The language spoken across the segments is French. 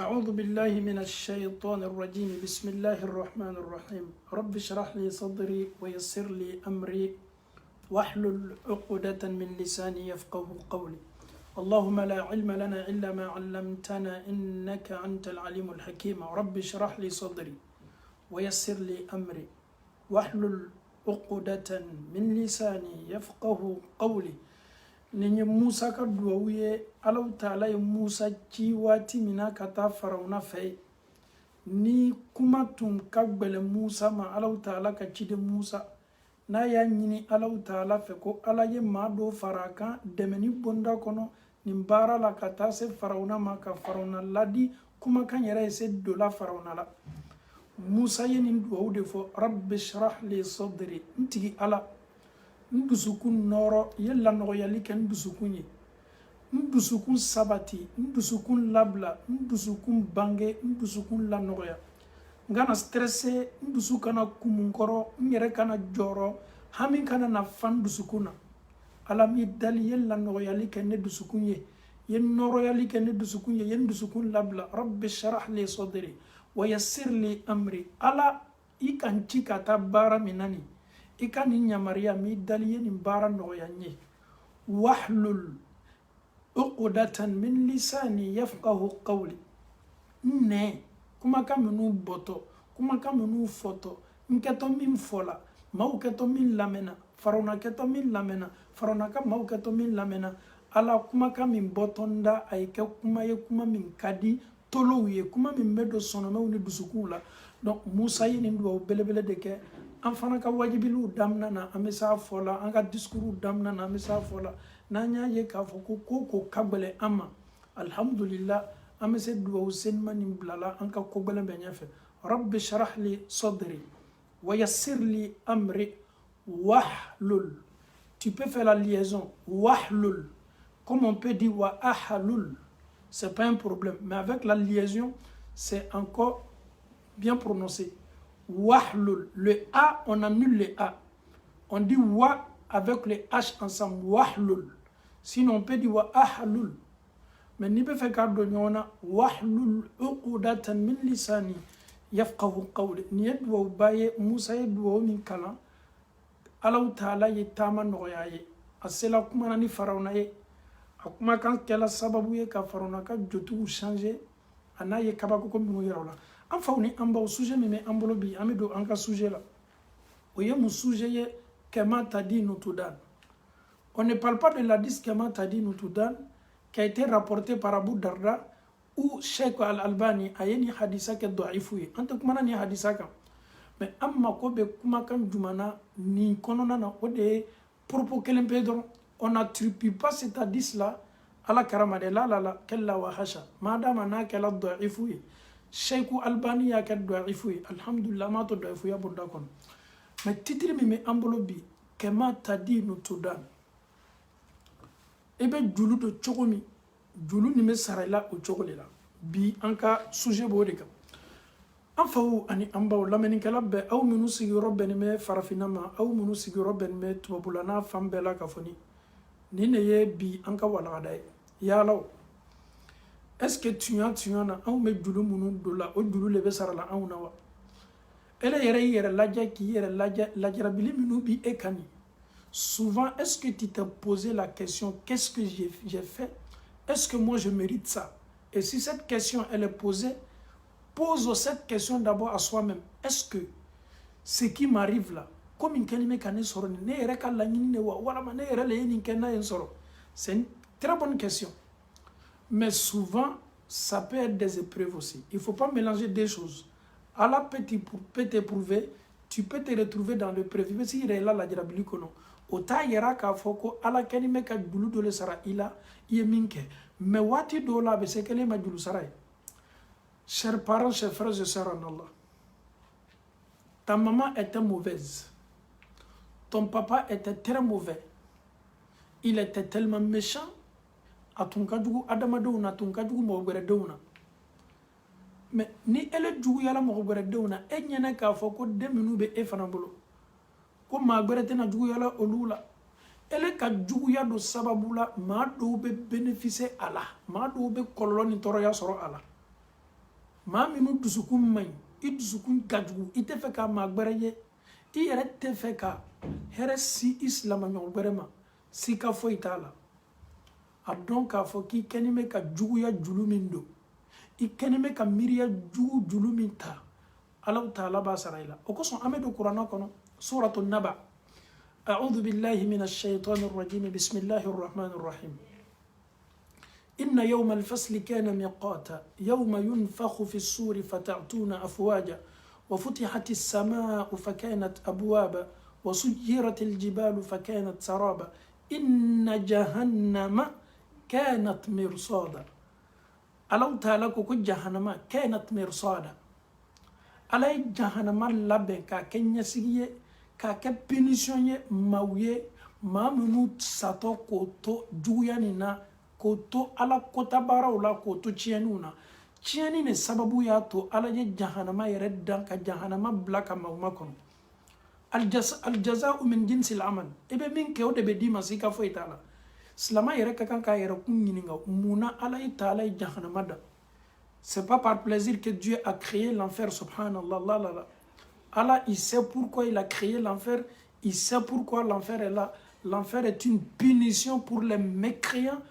أعوذ بالله من الشيطان الرجيم بسم الله الرحمن الرحيم رب اشرح لي صدري ويسر لي أمري واحلل عقدة من لساني يفقه قولي اللهم لا علم لنا إلا ما علمتنا إنك أنت العليم الحكيم رب اشرح لي صدري ويسر لي أمري واحلل عقدة من لساني يفقه قولي Nenye Musa ka duwawu ye Alaw Taala ye Musa ci waati mina ka taa Farawuna fɛ ni kuma tun ka gbɛlɛ Musa ma Alaw Taala ka ciden Musa n'a y'a ɲini Alaw Taala fɛ ko Ala ye maa dɔ fara a kan dɛmɛni bonda kɔnɔ nin baara la ka taa se Farawuna ma ka Farawuna ladi kumakan yɛrɛ ye se dola Farawuna la Musa ye nin duwawu de fɔ Rabbi shrah li sadri n tigi Ala ndusukun nɔrɔ ye lanɔgɔyali kɛ ndusukun ye ndusukun sabati ndusukun labla ndusukun bange ndusukun lanɔgɔya n kana stressé ndusu kana kumun kɔrɔ n yɛrɛ kana jɔrɔ hami kana na fan dusukun na Ala mi dali ye lanɔgɔyali kɛ ne dusukun ye ye nɔrɔyali kɛ ne dusukun ye ye ndusukun labla rabbi shrah li sadri wa yassir li amri Ala i kan ci ka taa baara min na nin i ka nin yamaruya mi dali ye nin baara nɔgɔya n ye wahlul uqdatan min lisani yafqahu qawli n nɛ kumakan minnu bɔtɔ kumakan minnu fɔtɔ n kɛtɔ min fɔla maaw kɛtɔ min lamɛnna Farawuna kɛtɔ min lamɛnna Farawuna ka maaw kɛtɔ min lamɛnna Ala kumakan min bɔtɔ n da a ye kɛ kuma ye kuma min ka di tolow ye kuma min bɛ don sɔnɔmɛw ni dusukunw la donc Musa ye nin duwawu belebele de kɛ an fana ka wajibiliw damina na an bɛ s'a fɔ la an ka discours damina na an bɛ s'a fɔ la n'an y'a ye k'a fɔ ko ko ka gɛlɛn an ma alhamdulillah an bɛ se duwawu senima nin bilala an ka ko gɛlɛn bɛ ɲɛfɛ rabbi shrah li sadri wa yassir li amri wahlul tu peux faire la liaison wahlul comme on peut dire wa ahlul c'est pas un problème mais avec la liaison c'est encore bien prononcé Wahlul, le A, on annule le A. On dit wa avec le H ensemble. Wahlul. Sinon, on peut dire wa ahlul. Mais ni peut faire cardo nyona. Wahlul uqdatan min lisani yafqahu qawli. Ni yedwa baye Musa yedwa min kala. Alaw Taala ye tama noya ye. Asela kuma ni Farawuna ye. Akuma kan kela sababu ye ka Farawuna ka jotu changer. Ana ye kabako ko mi yorola. An faw ni an baw sujet min bɛ an bolo bi an bɛ don an ka sujet la o ye mun sujet ye Kema Tadinu Tudan. On ne parle pas de l'hadith Kema Tadinu Tudan qui a été rapporté par Abu Darda ou Sheikh Al-Albani a ye ni hadisa kɛ da'ifu ye an tɛ kumana ni hadisa kan mais an mako bɛ kumakan jumɛn na nin kɔnɔna na o de ye propos kelen pe dɔrɔn on n'attribue pas cet hadith là ala karamade la kella wa hasha madama n'a kɛla da'ifu ye Sheikh Albani y'a kɛ da'ifu ye alhamdulillah ma to da'ifu ya bonda kɔnɔ mais titre min bɛ an bolo bi Kema Tadinu Tudan e bɛ julu do cogo min julu nin bɛ sara i la o cogo de la bi an ka sujet b'o de kan an faw ani an baw lamɛnnikɛla bɛɛ aw minnu sigiyɔrɔ bɛnnen bɛ farafinna ma aw minnu sigiyɔrɔ bɛnnen bɛ tubabula n'a fan bɛɛ la ka fɔ nin de ye bi an ka walagada ye yalaw est-ce que tuɲa na anw bɛ julu minnu don la o julu le bɛ sara la anw na wa ele yɛrɛ y'i yɛrɛ lajɛ k'i yɛrɛ lajɛ lajarabili minnu bi e kan nin souvent est-ce que tu t'es posé la question qu'est-ce que j'ai fait est-ce que moi je mérite ça et si cette question elle est posée pose cette question d'abord à soi-même est-ce que ce qui m'arrive là comme une kɛlen bɛ ka ne sɔrɔ nin ne yɛrɛ ka laɲini de wa walama ne yɛrɛ le ye nin kɛ n'a ye n sɔrɔ c'est une très bonne question. Mais souvent, ça peut être des épreuves aussi. Il ne faut pas mélanger des choses. Allah peut t'éprouver, tu peux te retrouver dans l'épreuve. Mais si il est là, la jarabili kono. Ota yera ka foko ala keni me ka julu dole sara ila iye minke. Mais wati do la be se kele ma julu sara. Chers parents, chers frères et sœurs en Allah. Ta maman était mauvaise. Ton papa était très mauvais. Il était tellement méchant. A tun ka jugu adamadenw na a tun ka jugu mɔgɔ wɛrɛdenw na mais ni ele juguyala mɔgɔ wɛrɛdenw na e ɲɛna k'a fɔ ko den minnu bɛ e fana bolo ko maa wɛrɛ tɛna juguyala olu la ele ka juguya do sababu la maa dɔw bɛ bénéficier a la maa dɔw bɛ kɔlɔlɔ ni tɔɔrɔya sɔrɔ a la maa minnu dusukun man ɲi i dusukun ka jugu i tɛ fɛ ka maa gbɛrɛ ye i yɛrɛ tɛ fɛ ka hɛrɛ si i silamaɲɔgɔn gbɛrɛ ma sika foyi t'a la a dɔn k'a fɔ k'i kɛlen bɛ ka juguya julu min don i kɛlen bɛ ka miiriya jugu julu min ta Ala Ta'ala b'a sara i la o kosɔn an bɛ don kuranɛ kɔnɔ suratu naba أعوذ بالله من الشيطان الرجيم بسم الله الرحمن الرحيم إن يوم الفصل كان ميقاتا يوم ينفخ في الصور فتأتون أفواجا وفتحت السماء فكانت أبوابا وسيرت الجبال فكانت سرابا إن جهنم كانت مرصادا ألو تالكو جهنم كانت مرصادا ألا جهنم لبكا كن يسيي كاكا بنيشون ماويه ما منو ساتو كوتو جويانينا كوتو على كوتا باراولا كوتو تشينونا تشيني ne sababu ya to ala ye jahannama yɛrɛ dan ka jahannama bila ka mawuma kɔnɔ aljazau min jinsi l'amal i bɛ min kɛ o de bɛ d'i ma sika foyi t'a la silama yɛrɛ ka kan k'a yɛrɛ kun ɲininka munna ala ye taala ye jahannama da c'est pas par plaisir que Dieu a créé l'enfer subhanallah la la la Allah il sait pourquoi il a créé l'enfer il sait pourquoi l'enfer est là l'enfer est une punition pour les mécréants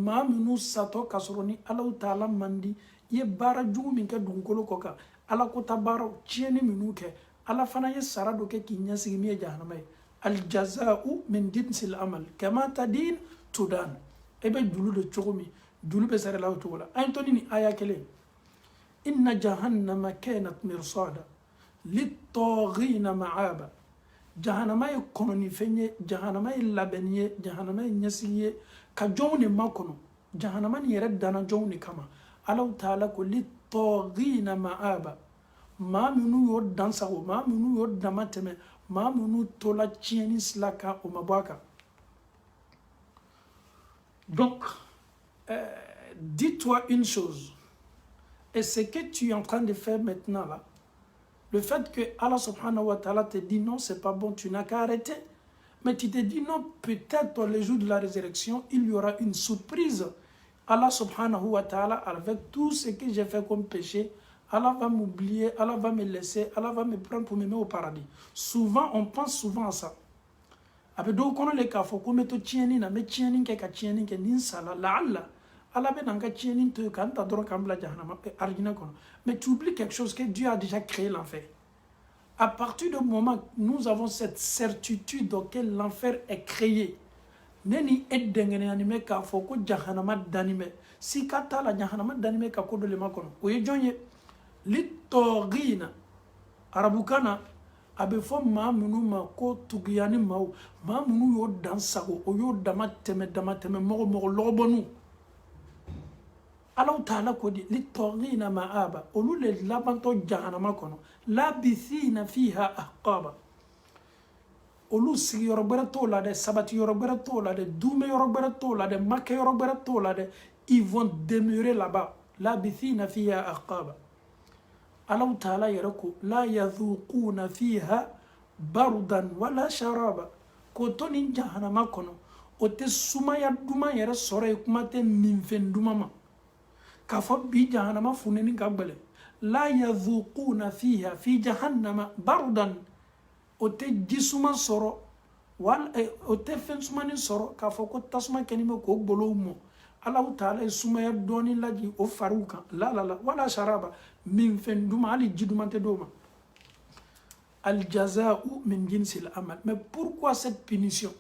maa minnu satɔ ka sɔrɔ ni Alahu Taala man di i ye baara jugu min kɛ dugukolo kɔ kan ala kota baaraw tiɲɛni minnu kɛ ala fana ye sara dɔ kɛ k'i ɲɛsigi min ye jahanama ye aljazau min jinsil amal kama tadin tudan e bɛ julu de cogo min julu bɛ sara la o cogo la an ye to ni aya kelen inna jahannama kanat mirsada littɔghina ma'aba jahanama ye kɔnɔni fɛn ye jahanama ye labɛnni ye jahanama ye ɲɛsigi ye ka jɔnw de makɔnɔ jahanama ni yɛrɛ danna jɔnw de kama Alahu Taala ko littɔghina ma'aba maa minnu y'o dansago maa minnu y'o dama tɛmɛ maa minnu tola tiɲɛni sira kan o ma bɔ a kan donc dis-toi une chose et ce que tu es en train de faire maintenant là le fait que Allah subhanahu wa ta'ala te dit non, c'est pas bon, tu n'as qu'à arrêter. Mais tu te dis non, peut-être le jour de la résurrection, il y aura une surprise. Allah subhanahu wa ta'ala, avec tout ce que j'ai fait comme péché, Allah va m'oublier, Allah va me laisser, Allah va me prendre pour me mettre au paradis. Souvent, on pense souvent à ça. Après, donc, on a les cas, faut qu'on mette au tchienin, mais tchienin, qu'est-ce tchienin, qu'est ninsala, la'alla. Allah ben nanga tchienin te quand t'as droit kambla jahannama argina kono. Mais tu oublies quelque chose que Dieu a déjà créé l'enfer. À partir du moment où nous avons cette certitude que l'enfer est créé, neni edengene anime ka foko jahannama danime. Si kata la jahannama danime ka kodo le makono. Oye jonye littɔghina arabukana abe fo maa minnu ma ko tugiyani maaw maa minnu y'o dan sago o y'o dama tɛmɛ mɔgɔ lɔgɔbɔnu Alahu Taala ko di littɔghina ma'aba olu le labantɔ jahanama kɔnɔ labithina fiha ahqaba olu sigiyɔrɔ gbɛrɛ t'o la dɛ sabatiyɔrɔ gbɛrɛ t'o la dɛ dumeyɔrɔ gbɛrɛ t'o la dɛ makɛyɔrɔ gbɛrɛ t'o la dɛ ils vont demeurer là-bas labithina fiha ahqaba Alahu Taala yɛrɛ ko la yadhuquna fiha barudan wala sharaba ko to ni jahanama kɔnɔ o tɛ sumaya duman yɛrɛ sɔrɔ ye kuma tɛ minfɛn duman ma k'a fɔ bi jahanama funeni ka gbɛlɛ la yadhuquna fiha fi jahannama barudan o tɛ jisuma sɔrɔ wala o tɛ fɛn sumani sɔrɔ k'a fɔ ko tasuma kɛni bɛ k'o golow mɔ Alahu Taala ye sumaya dɔɔni lajigi o fariw kan la wala sharaba minfɛn duman hali ji duman tɛ d'o ma aljazau min jinsil amal mais pourquoi cette punition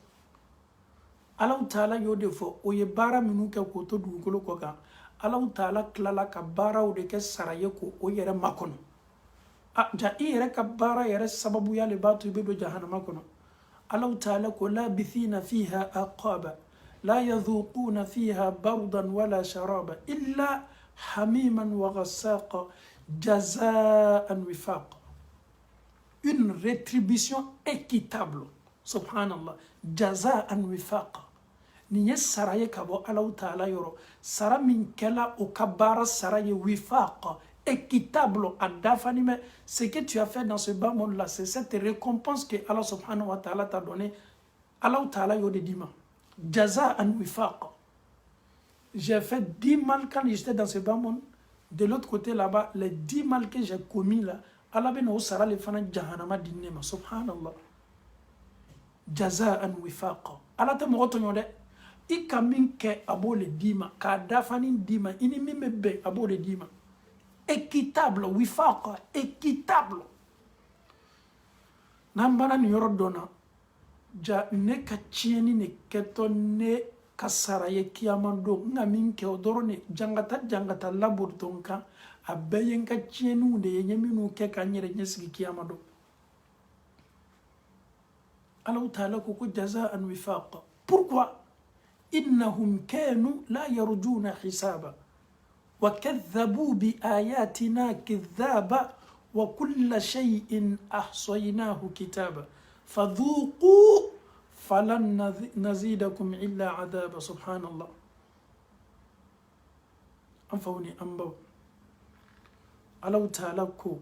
Alahu Taala y'o de fɔ o ye baara minnu kɛ k'o to dugukolo kɔ kan Alahu Taala tilala ka baaraw de kɛ sara ye ko o yɛrɛ makɔnɔ ja i yɛrɛ ka baara yɛrɛ sababuya le b'a to i bɛ don jahanama kɔnɔ Alahu Taala ko labithina fiha ahqaba la yadhuquna fiha bardan wala sharaba illa hamiman wa ghassaqa jazaan wifaqa une rétribution équitable subhanallah jazaan wifaqa ni ye sara ye ka bɔ Alahu Taala yɔrɔ sara min kɛla o ka baara sara ye wifaqa équitable a dafani mais ce que tu as fait dans ce bas monde là c'est cette récompense que Allah subhanahu wa ta'ala t'a donné Alahu Taala y'o de d'i ma jazaan wifaqa j'ai fait 10 mal quand j'étais dans ce bas monde De l'autre côté là-bas, les 10 mal que j'ai commis là, Allah ben au sara le fana jahannama dinema, subhanallah. Jaza'an wifaqa. Allah te mogo tonyo de. I ka min ke abo le dima, ka dafani dima, ini min me be abo le dima. Équitable, wifaqa, équitable. Nambana ni yoro dona, ja ne ka tieni ne keto ne kasara ye kiyamando, nga min ke odoro ne jangata labur tonka, abeyen ka tienu de ye minu ke ka nyere nyesigi kiyamando. Allah ta'ala koko jaza'an wifaqa. Pourquoi? Innahum kanu la yarjuna hisaba. وكذبوا بآياتنا كذابا وكل شيء أحصيناه كتابا فذوقوا فلن نزيدكم إلا عذابا سبحان الله أنفوني أنبو ألو تالكو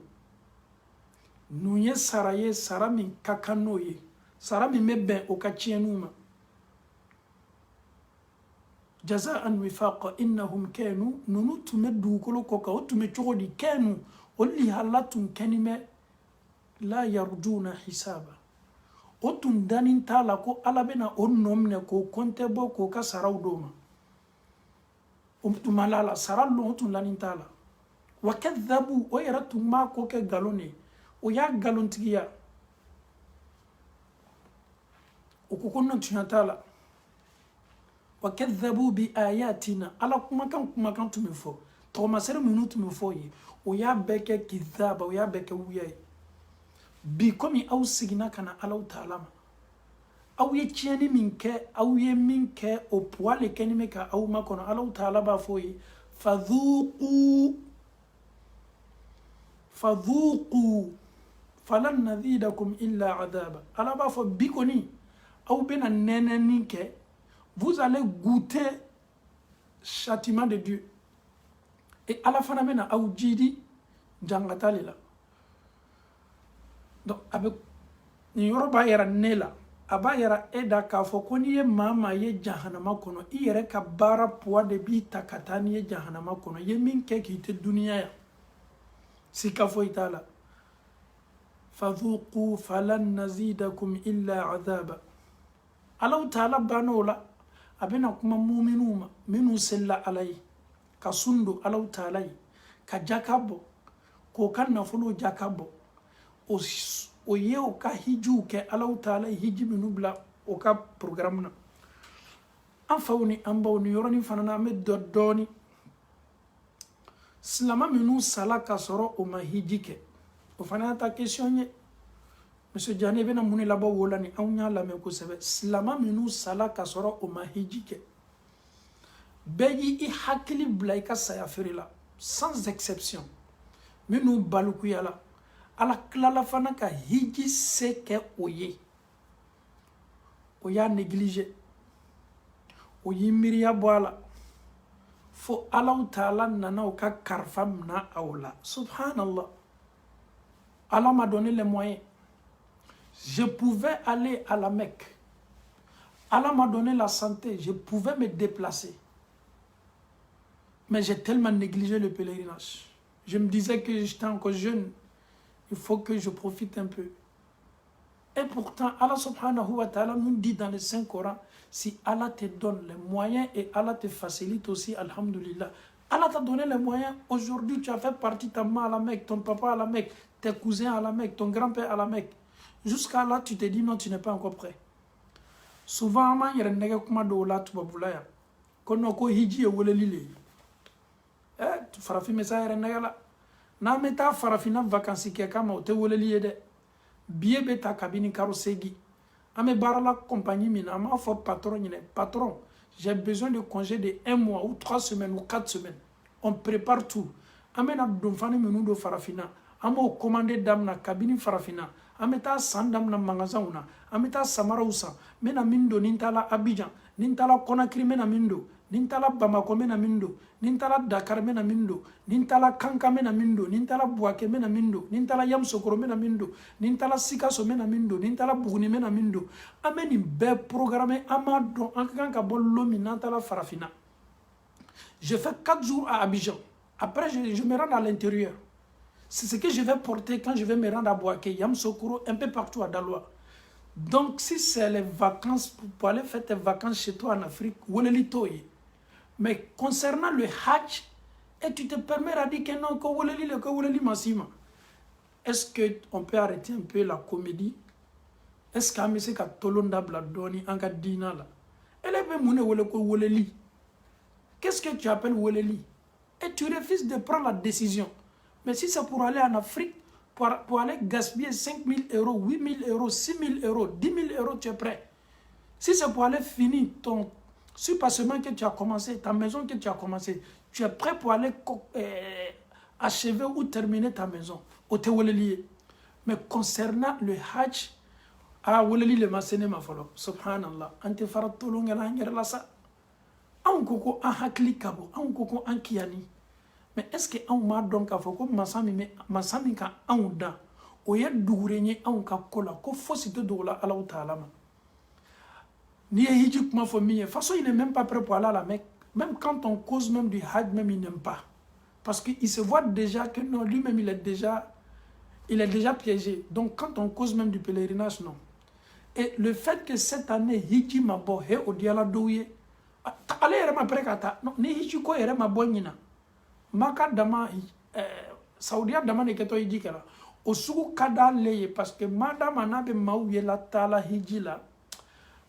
نوية سراية سرا من كاكانوية سرا من مبين وكاتشينوما جزاء وفاقا إنهم كانوا ننوت مدو كلو كوكا وتمتشغلي كانوا واللي هلاتهم كلمة لا يرجون حسابا وتم دانين تالاكو ألا بنا أنومنكو كنتبو كوكا سراو دوما ومتم لالا سرالو وتم لانين تالا وكذبوا ويرتم ما كوكا غالوني ويا غالون تغيا وكوكونا تشنتالا وكذبوا بآياتنا على كما كان تمفو توما سر منوت مفوي ويا بك كذاب ويا بك ويا بكم او سيغنا كان الله تعالى او يتشيني منك او يمنك او بوال كلمك او ما كان الله تعالى بافوي فذوقوا فلن نزيدكم الا عذابا الله بافو بكوني او بنا نننك vous allez goûter châtiment de Dieu. Et à la fin, on a dit jangatali la. Donc, avec Yoruba yara nela, aba yara eda ka fokoni ye mama ye jahannama kono, i yere ka bara poa de bi takatani ye jahannama kono, ye min ke ki te dunia ya. Sika fo itala. Fadhuqu falan nazidakum illa adhaba. Allah ta'ala banola. Abena kuma muminuma minu sella alai ka sundo Allah ta'ala ka jakabo ko kan nafulu jakabo o yeo ka hiju ke Allah ta'ala hiji minubla o ka programme na an fawni an bawni yoroni fanana me dodoni slama minu sala ka soro o ma hiji ke o fanana ta question ye Monsieur Diané bena muni labo wolani awnya la me ko sebe slama minu sala ka soro o ma hijike beji i hakili blaika saya ferila sans exception minu baluku yala ala klala fana ka hiji seke oye oya négligé oyi miriya boala fo Allah ta'ala nana o ka karfam na awla subhanallah Allah m'a donné les moyens. Je pouvais aller à la Mecque. Allah m'a donné la santé. Je pouvais me déplacer. Mais j'ai tellement négligé le pèlerinage. Je me disais que j'étais encore jeune. Il faut que je profite un peu. Et pourtant, Allah subhanahu wa ta'ala nous dit dans le Saint-Coran, si Allah te donne les moyens et Allah te facilite aussi, alhamdulillah. Allah t'a donné les moyens. Aujourd'hui, tu as fait partie de ta maman à la Mecque, ton papa à la Mecque, tes cousins à la Mecque, ton grand-père à la Mecque. Jusqu'à là, tu te dis non, tu n'es pas encore prêt. Souvent, il y a des gens qui ont dit que hiji e wole lile. Tu farafi mesa yere nagala. Na meta farafina vacances ke kama o te wole liye de. Biye beta kabini karo segi. Ame barala compagnie mina ma fort patron nyine. Patron, j'ai besoin de congé de 1 mois ou 3 semaines ou 4 semaines. On prépare tout. Ame na donfani menu do farafina. Amo commandé dame na kabini farafina. Ameta sandam na magasin una. Ameta samara usa. Mena mindo nintala Abidjan. Nintala Conakry mena mindo. Nintala Bamako mena mindo. Nintala Dakar mena mindo. Nintala Kanka mena mindo. Nintala Bouaké mena mindo. Nintala Yamsokoro mena mindo. Nintala Sikaso mena mindo. Nintala Buguni mena mindo. Ameni be programme amadon ankan ka bon lomi nantala farafina. Je fais 4 jours à Abidjan. Après, je me rends à l'intérieur. C'est ce que je vais porter quand je vais me rendre à Boaké, Yamoussoukro, un peu partout à Daloa. Donc, si c'est les vacances, pour aller faire tes vacances chez toi en Afrique, Woleli Toye. Mais concernant le Hajj, et tu te permets de dire que non, que Woleli Massima. Est-ce qu'on peut arrêter un peu la comédie? Est-ce qu'on peut arrêter Tolonda Bladoni, Anga Dina là? Elle est même Woleli. Qu'est-ce que tu appelles Woleli? Et tu refuses de prendre la décision. Mais si c'est pour aller en Afrique, pour aller gaspiller 5 000 euros, 8 000 euros, 6 000 euros, 10 000 euros, tu es prêt. Si c'est pour aller finir ton surpassement que tu as commencé, ta maison que tu as commencé, tu es prêt pour aller achever ou terminer ta maison. Mais concernant le Hajj, le masene ma falo, subhanallah, ante faratolonga la ngera sa. On koko an hakli kabo, on koko an kiani. Mais est-ce que on m'a donc à foko masami ka on da o ye dugurenye on ka kola ko fosite dola Allah Ta'ala ma. Ni hiji kuma fo mi de toute façon il n'est même pas prêt pour aller à la Mecque. Même quand on cause même du Hajj, même il n'aime pas. Parce qu'il se voit déjà que non, lui-même il est déjà piégé. Donc quand on cause même du pèlerinage, non. Et le fait que cette année hiji mabo he o diala douye ale yɛrɛ ma pere ka taa ni hiji ko yɛrɛ ma bɔ ɲina maka dama saudiya dama de kɛtɔ hiji kɛra o sugu ka d'ale ye parce que madama n'a bɛ maaw ye la taala hiji la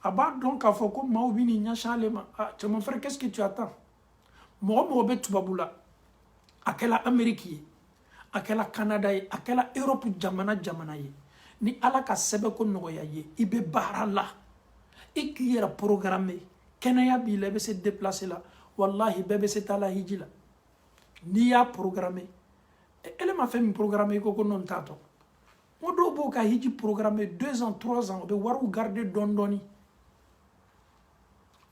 a b'a dɔn k'a fɔ ko maaw bɛ nin ɲɛsin ale ma cɛ mon frère qu'est-ce que tu attends mɔgɔ mɔgɔ bɛ tubabu la a kɛla Amérique ye a kɛla Canada ye a kɛla Europe jamana ye ni ala ka sɛbɛn ko nɔgɔya ye i bɛ baara la i k'i yɛrɛ programmer kɛnɛya b'i la i bɛ se déplacer la wallahi bɛɛ bɛ se taa la hiji la n'i y'a programmer ele ma fɛn min programmer i ko non t'a tɔ o dɔw b'o ka hiji programmer 2 ans 3 ans o bɛ wariw garder dɔɔni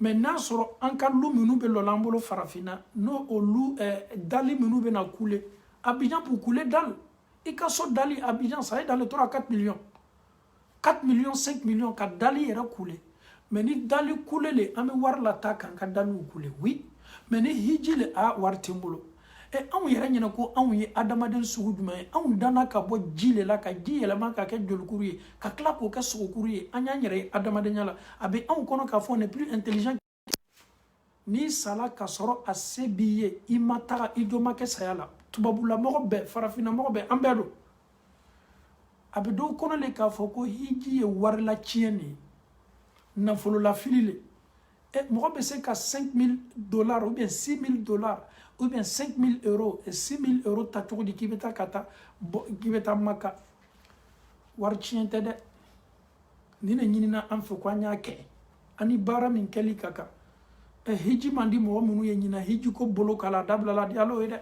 mais n'a sɔrɔ an ka lu minnu bɛ lɔla an bolo farafinna n'o olu dali minnu bɛ na couler Abidjan pour couler dalle i ka so dali Abidjan ça est dans les 3 à 4 millions 4 millions 5 millions ka dali yɛrɛ couler mais ni dali couler le an bɛ wari la ta kan ka daliw couler oui mais ni hiji le wari tɛ n bolo anw yɛrɛ ɲɛna ko anw ye adamaden sugu jumɛn ye anw danna ka bɔ ji le la ka ji yɛlɛma ka kɛ jolikuru ye ka tila k'o kɛ sogokuru ye an y'an yɛrɛ ye adamadenya la a bɛ anw kɔnɔ k'a fɔ on est plus intelligent ni sala ka sɔrɔ a se b'i ye i ma taga i jo ma kɛ saya la tubabula mɔgɔ bɛɛ farafinna mɔgɔ bɛɛ an bɛɛ don a bɛ dɔw kɔnɔ le k'a fɔ ko hiji ye wari la tiɲɛ de ye nafolo la fili le mɔgɔ bɛ se ka $5,000 ou bien $6,000 ou bien 5 000 euros et 6 000 euros ta cogo di k'i bɛ taa Maka wari tiɲɛ tɛ dɛ ni ne ɲinina an fɛ ko an y'a kɛ ani baara min kɛli ka kan hiji man di mɔgɔ minnu ye ɲina hiji ko bolo kala dabilala di Ala ye dɛ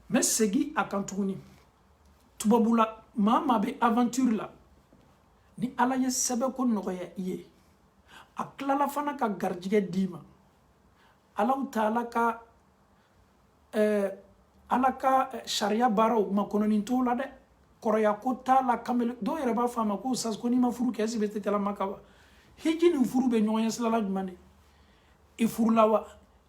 mais segin a kan tuguni tubabula maa maa bɛ aventure la ni Ala ye sɛbɛn ko nɔgɔya i ye a tilala fana ka garijɛgɛ d'i ma Ala Ta'ala ka ala ka sariya baaraw makɔnɔni t'o la dɛ kɔrɔya ko t'a la kamele dɔw yɛrɛ b'a fɔ a ma ko sas ko n'i ma furu kɛ ɛseke bɛ tɛ Maka wa hiji ni furu bɛ ɲɔgɔn ye silala jumɛn de i furula wa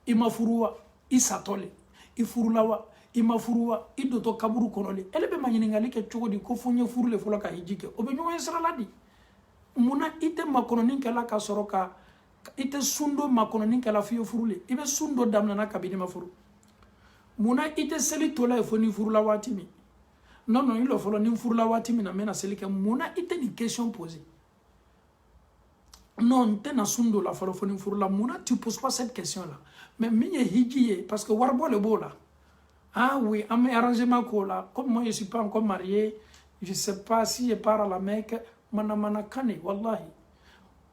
i ma furu wa i satɔ le i furula wa i ma furu wa i dotɔ kaburu kɔnɔ le ele bɛ ma ɲininkali kɛ cogo di ko fo n ye furu le fɔlɔ ka hiji kɛ o bɛ ɲɔgɔn ye silala di munna i tɛ makɔnɔni kɛla ka sɔrɔ ka i tɛ sun dɔ makɔnɔni kɛla f'i ye furu le i bɛ sun dɔ daminɛna kabini ma furu munna i tɛ seli tola ye fo ni furula waati min non i lɔ fɔlɔ ni furula waati min na n bɛna seli kɛ munna i tɛ nin question poser non n tɛna sun dɔ la fɔlɔ fo ni furula munna tu poses pas cette question là mais min ye hiji ye parce que waribɔ le b'o la ah oui an bɛ arrangement k'o la comme moi je suis pas encore marié je sais pas si je pars à la Mecque manamana kane wallahi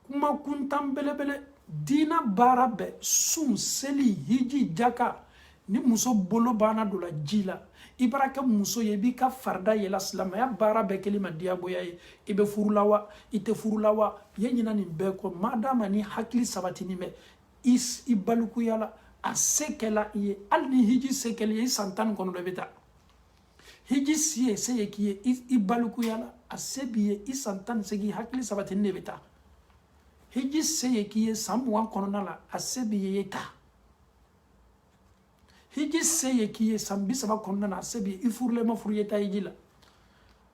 kuma kuntan belebele dina baara bɛɛ sun seli hiji jaka ni muso bolo banna dɔ la ji la i bara kɛ muso ye i b'i ka farida yɛlɛ silamɛya baara bɛɛ kɛli ma diyagoya ye i bɛ furula wa i tɛ furula wa ye ɲina nin bɛɛ kɔ madama ni hakili sabatini bɛ i balikuya la a se kɛla i ye hali ni hiji se kɛli ye i san 10 kɔnɔ dɔ bɛ taa hiji si ye se ye k'i ye i balikuya la a se b'i ye i san 18 hakili sabatini de bɛ taa hiji se ye k'i ye san 20 kɔnɔna la a se b'i ye i ta hiji seye qui est sambi ça va qu'on a sebi il faut le mafurieta hiji là.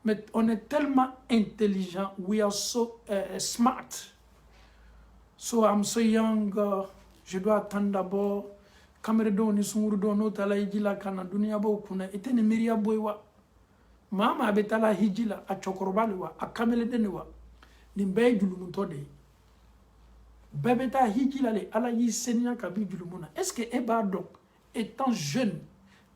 Mais on est tellement intelligent, we are so smart. So I'm so young, je dois attendre d'abord. Kamere do ni sunguru do no tala hiji la kana dunia bo kuna etene miria boywa. Mama abetala hiji la a chokorobale wa a kamele dene wa. Nimbe julumuto de. Bebeta hiji la le ala yi senya kabi julumuna. Est-ce que eba donc étant jeune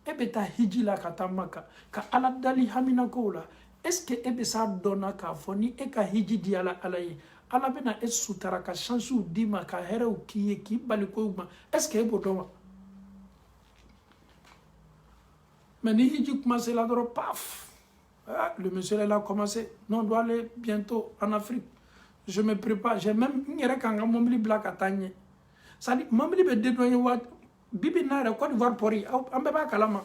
ebeta hiji la katamaka ka ala dali hamina kola. Est-ce que ebe sa donna ka foni e ka hiji di ala alaye ala bena es sutara ka chance ou dima ka here ou ki baliko ma est-ce que ebo doma mais ni hiji commencer là dro paf le monsieur là a commencé non on doit aller bientôt en Afrique je me prépare j'ai même ngere kanga momli black atanye ça dit momli be dédoyer wa bibi na re Côte d'Ivoire pori ambeba kalama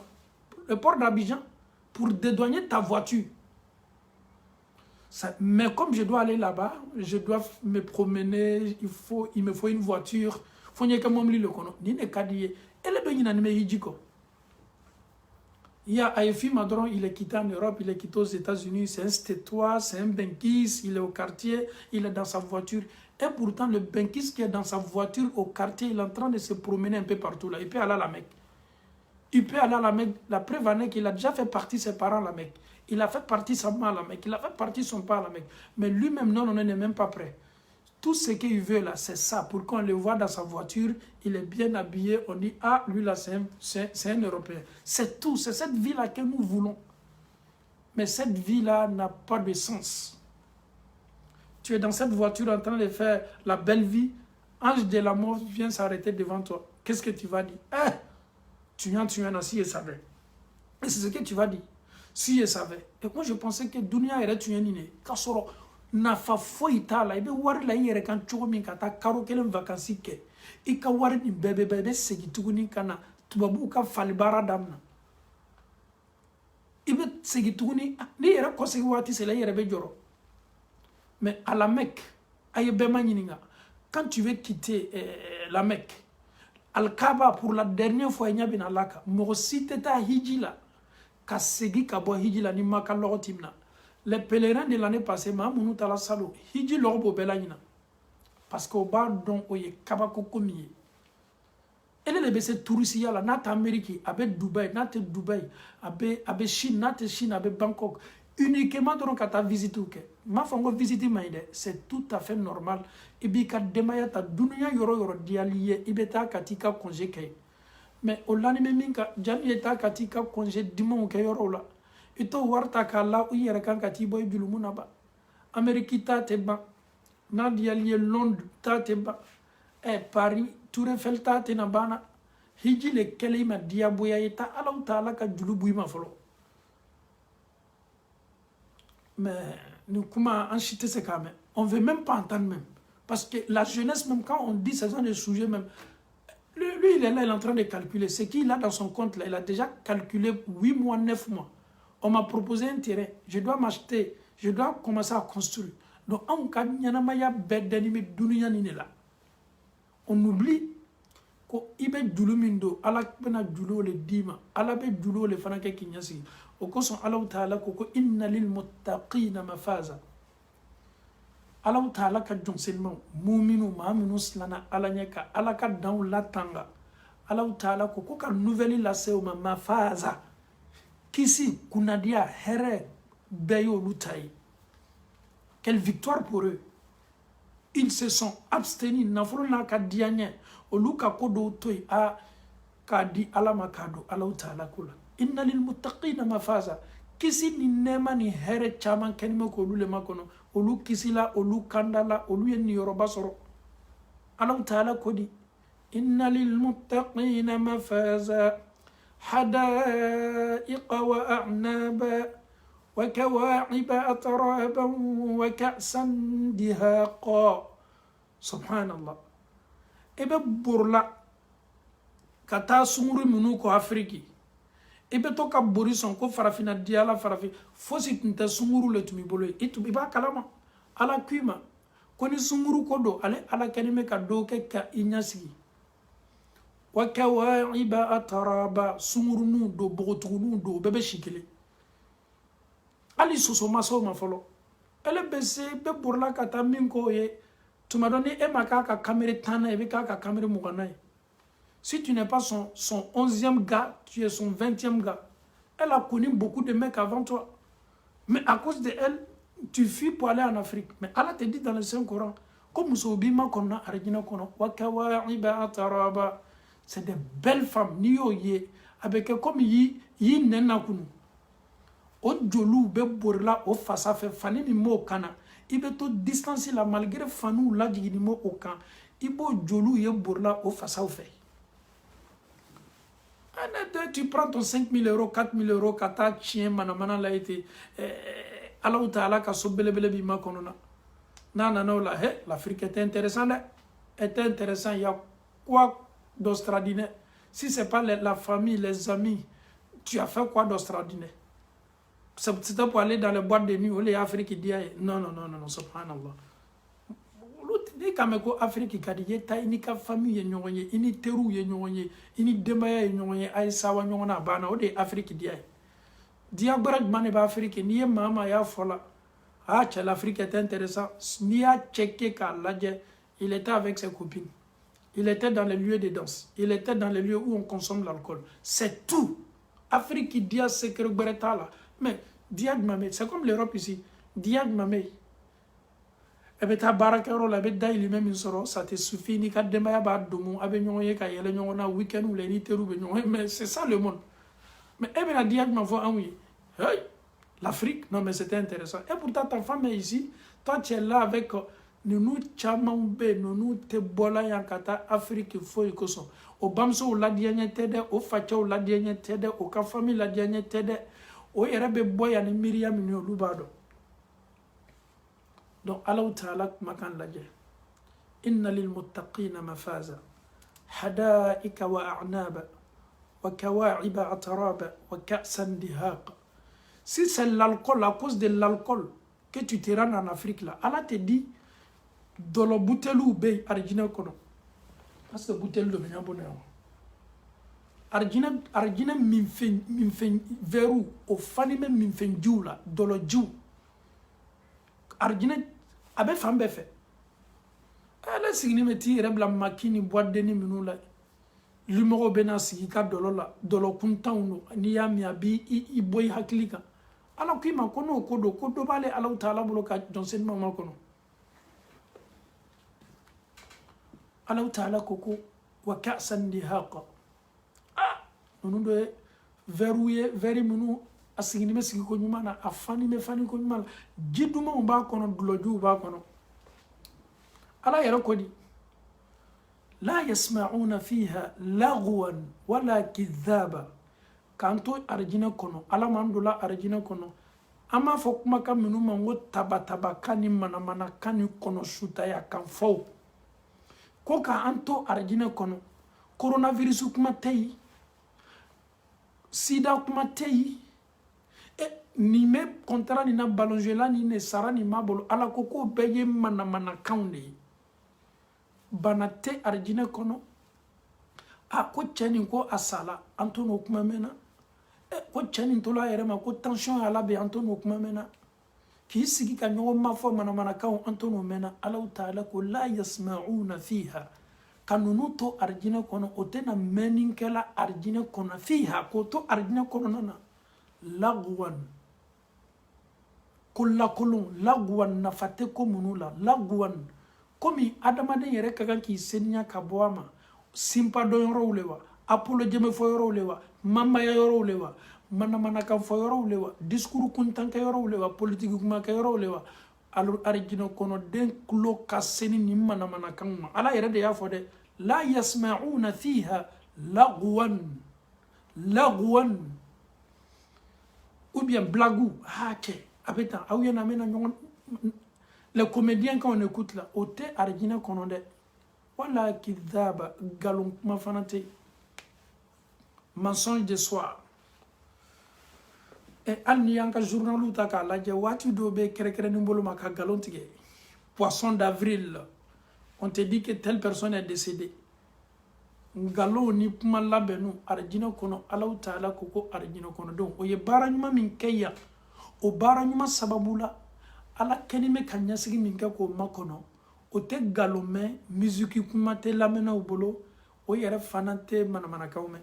le port d'Abidjan pour dédouaner ta voiture. Ça, mais comme je dois aller là-bas, je dois me promener, il me faut une voiture. Faut que moi le kono. Ni ne kadiye. Elle est devenue une hijiko. Il y a Aïfi Madron, il est quitté en Europe, il est quitté aux États-Unis. C'est un stétois, c'est un benkis, il est au quartier, il est dans sa voiture. Et pourtant, le benkis qui est dans sa voiture au quartier, il est en train de se promener un peu partout là. Il peut aller à la Mecque. Il peut aller à la Mecque. La preuve en est qu'il a déjà fait partie de ses parents à la Mecque. Il a fait partie de sa maman à la Mecque, il a fait partie de son père à la Mecque. Mais lui-même, non, on n'est même pas prêt. Tout ce qu'il veut là, c'est ça. Pour qu'on le voit dans sa voiture, il est bien habillé. On dit, ah, lui là, c'est un Européen. C'est tout, c'est cette vie-là que nous voulons. Mais cette vie-là n'a pas de sens. Tu es dans cette voiture en train de faire la belle vie. Ange de la mort vient s'arrêter devant toi. Qu'est-ce que tu vas dire? Tu viens assis et savais. Et c'est ce que tu vas dire. Si je savais. Et moi, je pensais que Dunia era tuyenine. Kasoro, nafa foita la. Ibe wari la yere kan chogo min kata karo kelen vacances ke. Ika wari ni bebe segi tuguni kana. Tubabu ka falibara damna. Ibe segi tuguni. Ni yere kosegi wati se la yere be joro. Mais à la Mecque, aye bema nyininga. Quand tu veux quitter la Mecque, Al-Kaaba pour la dernière fois, il y a bien alaka. Mosi teta hijila. Kasegi kabo hijila ni makalo timna. Les pèlerins de l'année passée, Mamoudou Tala Salo, hiji lorbo belanina. Parce qu'au bar don oye kabako komiye. Elle est baissée touristes là, nat Amérique, avec Dubaï, nat Dubaï, avec Chine, nat Chine, avec Bangkok. Uniquement donc à ta visite ou que. Ma fongo visite maïde, c'est tout à fait normal. Et bien quand demaya ta dunia yoro dialiye, ibeta katika congé kay. Mais au l'anime minka, jani eta katika congé dimon ke yoro la. Ito warta kala ou yere kan kati boy julumuna ba. Amérique ta te ba. Na dialiye Londres ta te ba. Paris, Tour Eiffel ta te na bana. Hiji le kelima diaboya eta ala utala ka julubu ma folo. Mais nous, comment enchiter ces cas, on ne veut même pas entendre même. Parce que la jeunesse, même quand on dit ce genre de sujet, même, lui, il est là, il est en train de calculer. Ce qu'il a dans son compte, là, il a déjà calculé 8 mois, 9 mois. On m'a proposé un terrain, je dois m'acheter, je dois commencer à construire. Donc, on oublie qu'il y a Dulumindo, Alakbena Dulo le Dima, Alabe Dulo le Fanake Kinyasi. Au cours Allah Ta'ala koko inna lil muttaqina mafaza. Allah Ta'ala ka jonselman mu'minu ma'aminu slana ala nyeka ala ka daw latanga. Allah Ta'ala koko ka nouvelle la seuma mafaza. Kisi kunadia here beyo lutai. Quelle victoire pour eux. Ils se sont abstenus nafrona ka dianya oluka kodo toy a ka di ala makado Allah Ta'ala kula. Inna lil muttaqina mafaza. Kisi ni nema ni here chaman kenime ko olu le makono. Olu kisi la, olu kandala, olu ye ni yoroba soro. Allah Ta'ala kodi. Inna lil muttaqina mafaza. Hadaiqa wa a'naba. Wa kawa'iba atraban wa ka'san dihaqa. Subhanallah. Ebe burla. Kata sumuri munu ko Afriki. Ebe to ka borison ko farafina diala farafi fosi tunta sunguru le tumi bolo itu iba kalama ala kuima koni sunguru kodo ale ala kanime ka do ke ka inyasi wa kawa'iba ataraba sungurunu do bogotugunu do bebe shikele ali soso maso ma folo ele bese be burla kata minko ye tuma doni e makaka caméra tana e be kaka caméra mugana. Si tu n'es pas son 11e gars, tu es son 20e gars. Elle a connu beaucoup de mecs avant toi. Mais à cause de elle, tu fuis pour aller en Afrique. Mais Allah te dit dans le Saint-Coran, comme c'est des belles femmes. Avec comme yi nena kunu. O jolu be borla o fasa fe fani ni mo kana. Ibe to distancer la malgré fanou la jigini mo o kan. Ibo jolu ye borla o fasa o fe. Tu prends ton 5 000 euros, 4 000 euros, kata chien manamana la été. Allah ou ta'ala ka so belebele bima konona. Non, là, l'Afrique est intéressante. Est intéressant. Il y a quoi d'extraordinaire? Si ce n'est pas la famille, les amis, tu as fait quoi d'extraordinaire? C'est pour aller dans les boîtes de nuit où les Africains disent non, subhanallah. Ni kameko Afrique kadiye ta ni ka famille nyonye ini teru ye nyonye ini dembaya nyonye ay sawa nyona bana o de Afrique dia baraj mané ba Afrique ni mama ya fola l'Afrique est intéressant ni a checké ka ladje il était avec ses copines, il était dans les lieux de danse, il était dans les lieux où on consomme l'alcool, c'est tout. Afrique qui dit c'est que là mais Diag Mamé c'est comme l'Europe ici, Diag Mamé et bien, ta barakero la bête d'ailleurs lui-même ça te suffit ni kad demaya ba domo abe nyonye ka yele nyona week-end ou les ni teru be mais c'est ça le monde. Mais et bien Diag m'a voix oui. Hey, l'Afrique non mais c'était intéressant. Et pourtant ta femme est ici, toi tu es là avec nous chamambe nous te bola yankata Afrique faut que son. Au bamso la dianye tede, au facha la dianye tede, au ka famille la dianye tede, au erebe boya ni Miriam ni lubado. Donc Allah Ta'ala makan laje inna lil muttaqina mafaza hadaika wa a'naba wa kawa'iba ataraba wa ka'san dihaqa. Si c'est l'alcool, à cause de l'alcool que tu te rends en Afrique là, Allah te dit dans le bouteille ou be argina kono parce que bouteille de menya bonheur argina min veru au fani même min fen djoula dans le djou argina abe fambe fait ala signi meti rebla makini boîte de ni minula lumero bena sigi ka dolo kuntan ni ya mi abi i boy haklika ala ki ma kono kodo bale ala taala bolo ka d'enseignement ma kono ala taala koko wa ka'san dihaqa nunu do verrouiller veri munu asigni me sigi ko nyuma na afani me fani ko nyuma jiduma on ba kono duloju ba kono ala yara kodi la yasma'una fiha lagwan wala kidhaba kanto arjina kono ala mandula arjina kono ama fo kuma ka minu mango taba kani mana kani kono suta ya kan fo ko ka anto arjina kono coronavirus kuma tei sida kuma tei ni me kontra ni na balonjela ni ne sara ni mabolo ala koko beye mana kaunde banate arjina kono a ko chani ko asala antono kuma mena ko chani tola yere ma ko tension ala be antono kuma mena ki sigi ka nyogo mafo mana kaun antono mena ala taala ko la yasma'una fiha kanunu to arjina kono otena meninkela arjina kono fiha ko to arjina kono nana lagwan kulun lagwan nafate ko munula lagwan komi adamade yere kagan ki senya kabwama simpa do yoro lewa apolo jeme fo yoro lewa mama ya yoro lewa mana kan fo yoro lewa discours kuntan ka yoro lewa politique kuma ka yoro lewa alors arjina kono den kulo kaseni ni mana kan ala yere de ya fo de la yasma'una fiha lagwan ou bien blagou abeta awiyana mena nyon les comédiens quand on écoute là ote arjina kononde wala kidhaba galon kuma fanate mensonge de soir et alni yanka journalu ta ka laje wati do be kere ni mbolo maka galon tige poisson d'avril on te dit que telle personne est décédée ngalo ni kuma labenu arjina kono Allah taala ko arjina kono don o ye bara nyuma min kayya o bara nyuma sababula ala kenime kanya sigi min ka ko makono o te galo me musique kuma te lamena o bolo o yere fanante manamana kawme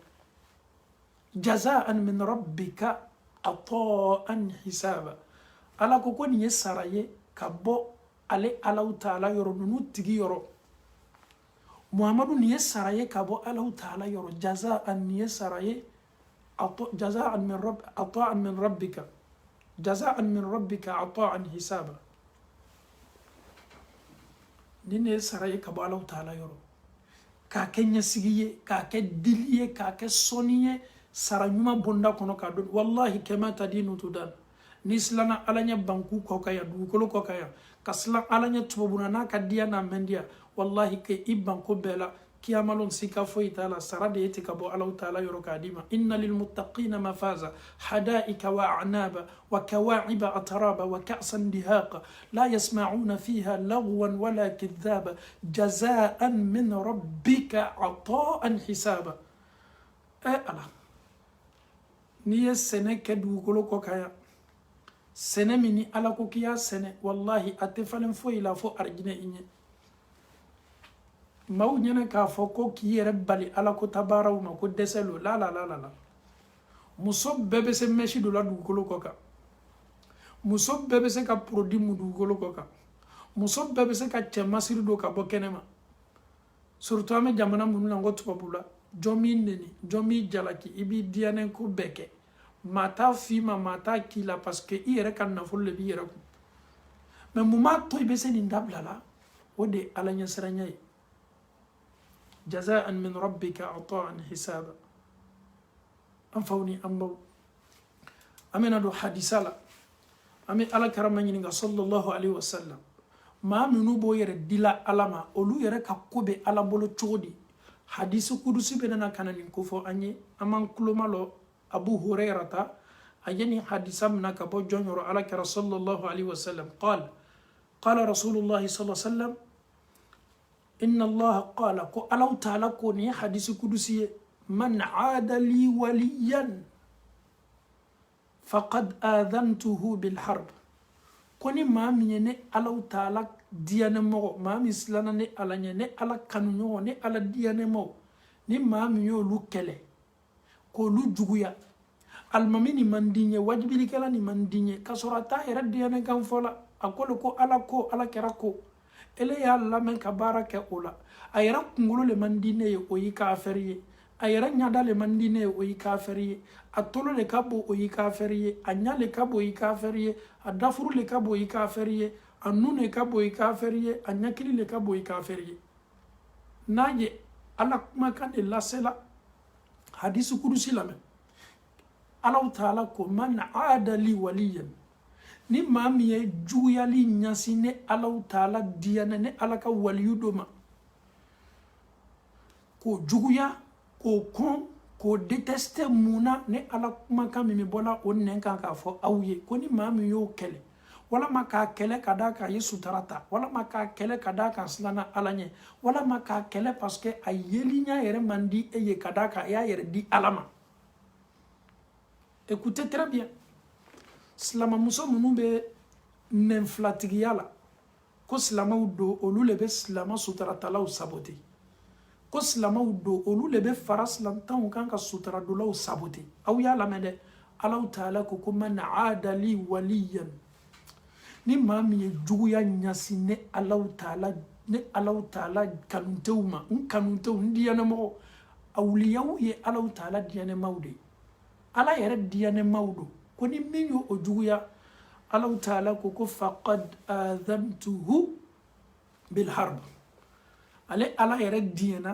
jazaan min rabbika ata'an hisaba ala ko ni saraye kabo ale Allah taala yoro nunu tigi yoro muhammadu ni saraye kabo Allah taala yoro jazaan ni saraye jazaan min ata'an min rabbika jazaan min rabbika ata'an hisaba nine saraye kabo Allah taala yoro ka kenya sigiye ka ke diliye ka ke soniye saranyuma bonda kono ka don wallahi kama tadinu tudan ni silana alanya banku ko kaya dukolo ko kaya kasla alanya tubuna na kadia na mendia wallahi ke ibban ko bela kiyamalon sika fo itala sarade yete kabo Allah taala yoro kadima inna lil muttaqina mafaza hadaika wa a'naba wa kawa'iba atraba wa ka'san dihaqa la yasma'una fiha lagwan wala kidhaba jazaan min rabbika ata'an hisaba ala niye sene ke dugolo ko kaya sene mini ala ko kiya sene wallahi atefalen fo ila fo arjine inye maw nyene ka fo ko ki yere bali ala ko tabaraw ma ko deselo la muso bebe se meshi do la dugolo ko ka muso bebe se ka produit mu dugolo ko ka muso bebe se ka chemasiri do ka bo kenema surtout ame jamana munu na ngotu babula jomi neni jomi jalaki ibi dianen ko beke mata fima mata kila parce que yere kan na fo le bi yere ko mais muma to ibe se ni ndabla la ode ala nya seranya jazaan min rabbika ata'an hisaba anfawni ambo amena do hadisala ame ala karama nyini nga sallallahu alaihi wasallam ma minu bo yere dila alama olu yere ka kobe ala bolo chodi hadisu kudusi benana kanani ko fo anye aman kulomalo abu hurairata ayeni hadisa mina ka bo jonyoro ala kara sallallahu alaihi wasallam qala rasulullah sallallahu alaihi wasallam inna allah qala ko Allah taala ko ni hadisu kudusi man aada li waliyan faqad adhantuhu bil harb koni mami ne Allah taala diane mo mami silana ne ala ne ala kanunyo ne ala diane mo ni mami yo lu kele ko lu juguya almami ni mandinye wajibili kala ni mandinye kasorata era diane kan fola akolo ko ala kera ko ele ya Allah men kabaraka ola ayra kungolo le mandine ye o yi kafiriye ayra nyada le mandine ye o yi kafiriye atolo le kabo o yi kafiriye anya le kabo yi kafiriye adafuru le kabo yi kafiriye anune kabo yi kafiriye anyakili le kabo yi kafiriye naje ala kuma kan la sela hadisu kudusi lame Allah taala ko man aada li waliyan ni mami ye juyali nyasi ne Allah taala diana ne ala ka waliyudoma ko juguya ko kon ko détester muna ne ala kuma kan mi bola on nen kan ka fo awye ko ni mami yo kele wala maka kele kadaka yesu tarata wala maka kele kadaka slana alanye wala maka kele parce que ayelinya yere mandi eye kadaka ya yere di alama. Écoutez très bien. Slama muso munube nenflatigiyala ko slama udo olu lebe slama sutarata la sabote ko slama udo olu lebe faras lantan kan ka sutara do la sabote aw ya lamede Allah taala ko man aada li waliyan ni mami juguya nyasi ne Allah taala kanunteuma kanunteum ndiyana mo awliyaw ye Allah taala diyane mawde ala yere diyane mawdo koni minyo ojuguya Allah taala ko faqad adhantuhu bil harb ale ala yere diana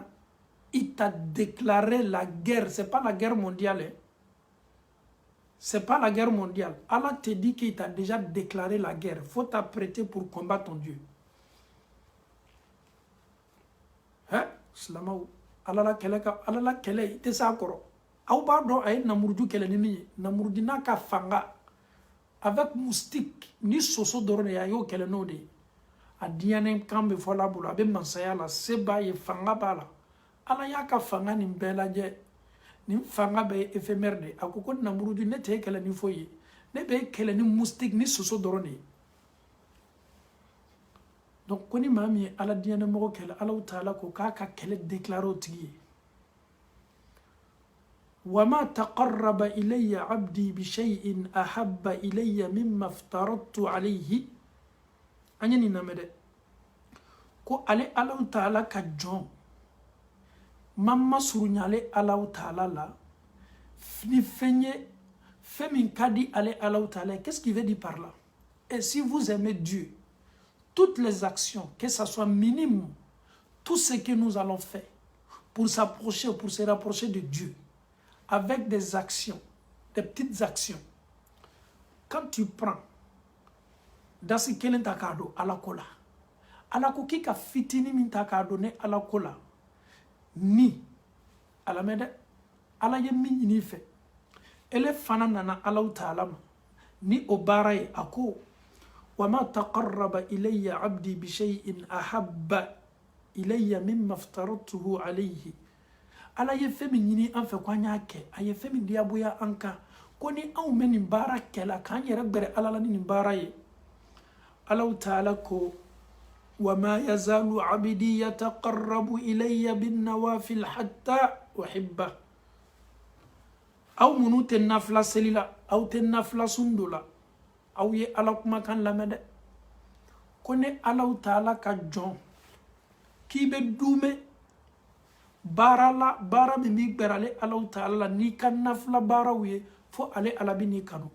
il t'a déclaré la guerre. C'est pas la guerre mondiale, c'est pas la guerre mondiale. Allah te dit qu'il t'a déjà déclaré la guerre. Faut t'apprêter pour combattre ton Dieu. Hein? Slama Allah la kele ite sakoro aw ba do ay namurdu kele ni mi namurdina ka fanga avec moustique ni soso dorone ya yo kele no de adiane kambe fola bula be mansaya la seba ye fanga bala ala y'a ka fanga nin bɛɛ lajɛ nin fanga bɛ éphémère de a ko ko namurudu ne tɛ kɛlɛ ni foyi ye ne bɛ kɛlɛ ni moustique ni soso dɔrɔn de ye donc ko ni maa min ye ala diɲɛmɔgɔ kɛlɛ Alahu taala ko k'a ka kɛlɛ déclaré o tigi ye وما تقرب إلي عبدي بشيء أحب إلي مما افترضت عليه أني نمد كو علي الله تعالى كجون مما سرني علي الله تعالى لا ni fait min kadi allez Allah Ta'ala. Qu'est-ce qu'il veut dire par là? Et si vous aimez Dieu, toutes les actions, que ça soit minime, tout ce que nous allons faire pour s'approcher, pour se rapprocher de Dieu, avec des actions, des petites actions, quand tu prends, dans ce qu'il est takado, à la cola, à la coquille qui a fitini min takado ne à la cola, ni à la mede, à la yemi ni fait. ele fana nana Allahu Ta'ala ni obaraye ako wama taqarraba ilayya abdi bi shay'in ahabba ilayya mimma aftaratuhu alayhi ala ye femi nyini an fe kwanya ke aye femi diaboya anka koni aw meni barake la kan yere gbere ala la ni baraye Allahu Ta'ala ko wama yazalu abdi yataqarrabu ilayya bin nawafil hatta uhibba aw munu te nafla selila aw te nafla sundula aw ye ala kuma kan lamede kone Allahu Ta'ala ka jon ki be dume barala bara mi mi berale Allahu Ta'ala ni kan nafla bara wiye fo ale ala bi ni kanu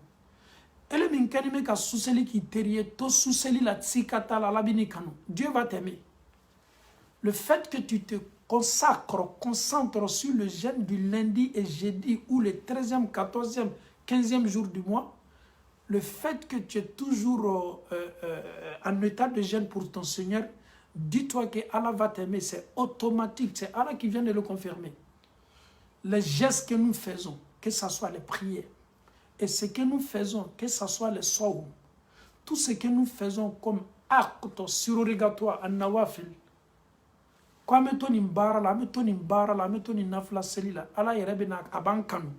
ele min kani me ka suseli ki teriye to suseli la tsikata la bi ni kanu Dieu va t'aimer le fait que tu te concentre sur le jeûne du lundi et jeudi ou le 13e, 14e, 15e jour du mois, le fait que tu es toujours en état de jeûne pour ton Seigneur, dis-toi que Allah va t'aimer, c'est automatique, c'est Allah qui vient de le confirmer. Les gestes que nous faisons, que ce soit les prières, et ce que nous faisons, que ce soit les soins, tout ce que nous faisons comme acte surrogatoire en nawafil, kwa meto ni mbara la meto ni mbara la meto ni nafla selila ala yerebe na abankanu